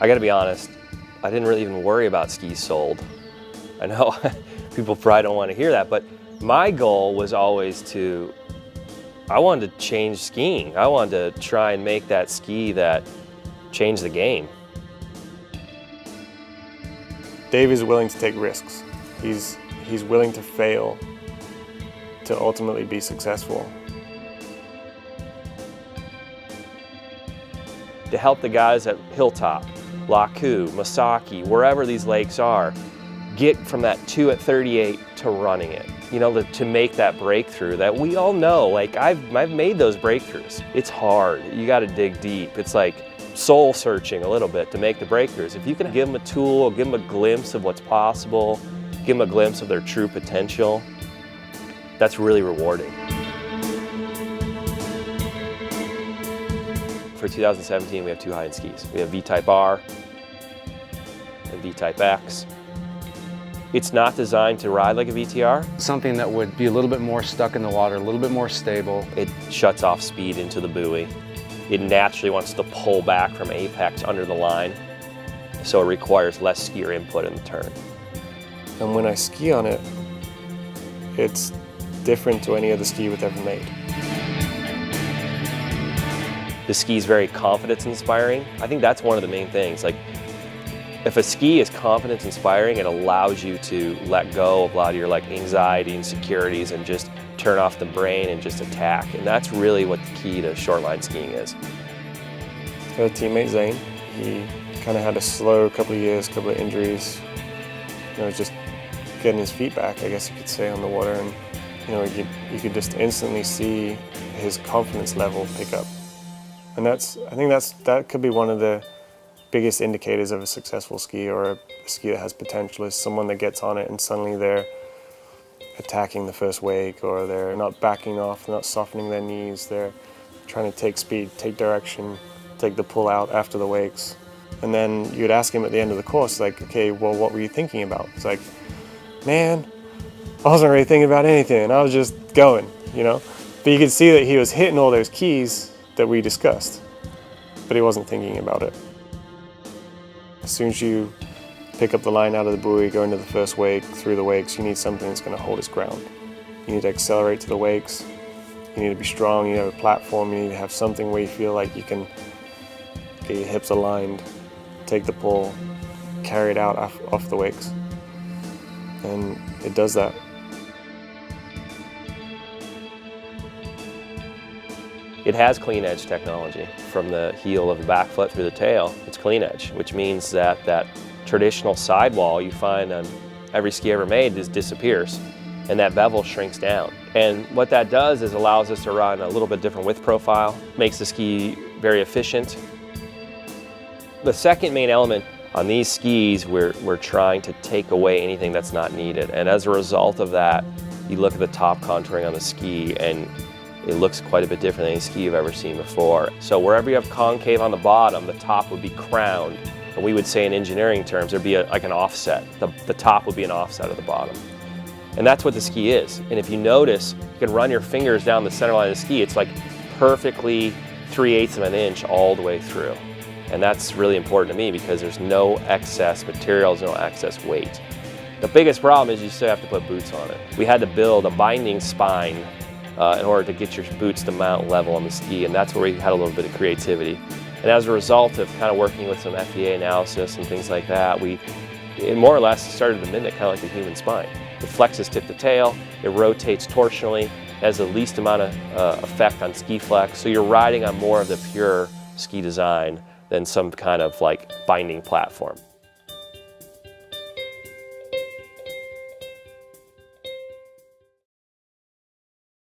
I gotta be honest, I didn't really even worry about skis sold. I know people probably don't want to hear that, but my goal was always I wanted to change skiing. I wanted to try and make that ski that changed the game. Dave is willing to take risks. He's willing to fail to ultimately be successful. To help the guys at Hilltop, Laku, Masaki, wherever these lakes are, get from that 2 at 38 to running it. You know, to make that breakthrough that we all know, like I've made those breakthroughs. It's hard, you gotta dig deep. It's like soul searching a little bit to make the breakthroughs. If you can give them a tool, give them a glimpse of what's possible, give them a glimpse of their true potential, that's really rewarding. For 2017, we have 2 high-end skis. We have V-Type R and V-Type X. It's not designed to ride like a VTR. Something that would be a little bit more stuck in the water, a little bit more stable. It shuts off speed into the buoy. It naturally wants to pull back from apex under the line, so it requires less skier input in the turn. And when I ski on it, it's different to any other ski we've ever made. The ski is very confidence inspiring. I think that's one of the main things. Like, if a ski is confidence inspiring, it allows you to let go of a lot of your anxiety and insecurities and just turn off the brain and just attack. And that's really what the key to shortline skiing is. Her teammate Zane, he kind of had a slow couple of years, couple of injuries. You know, just getting his feet back, I guess you could say, on the water. And you know, you could just instantly see his confidence level pick up. And I think that could be one of the biggest indicators of a successful ski, or a ski that has potential, is someone that gets on it and suddenly they're attacking the first wake, or they're not backing off, they're not softening their knees, they're trying to take speed, take direction, take the pull out after the wakes. And then you'd ask him at the end of the course, like, okay, well, what were you thinking about? It's like, man, I wasn't really thinking about anything, I was just going, you know? But you could see that he was hitting all those keys that we discussed, but he wasn't thinking about it. As soon as you pick up the line out of the buoy, go into the first wake, through the wakes, you need something that's going to hold its ground. You need to accelerate to the wakes, you need to be strong, you need to have a platform, you need to have something where you feel like you can get your hips aligned, take the pull, carry it out off the wakes. And it does that. It has clean edge technology. From the heel of the back foot through the tail, it's clean edge, which means that that traditional sidewall you find on every ski ever made just disappears, and that bevel shrinks down. And what that does is allows us to run a little bit different width profile, makes the ski very efficient. The second main element on these skis, we're trying to take away anything that's not needed. And as a result of that, you look at the top contouring on the ski and it looks quite a bit different than any ski you've ever seen before. So wherever you have concave on the bottom, the top would be crowned. And we would say in engineering terms, there'd be like an offset. The top would be an offset of the bottom. And that's what the ski is. And if you notice, you can run your fingers down the center line of the ski. It's like perfectly 3/8 of an inch all the way through. And that's really important to me because there's no excess materials, no excess weight. The biggest problem is you still have to put boots on it. We had to build a binding spine in order to get your boots to mount level on the ski, and that's where we had a little bit of creativity. And as a result of kind of working with some FEA analysis and things like that, it more or less started to mimic kind of like the human spine. It flexes tip to tail, it rotates torsionally, has the least amount of effect on ski flex, so you're riding on more of the pure ski design than some kind of like binding platform.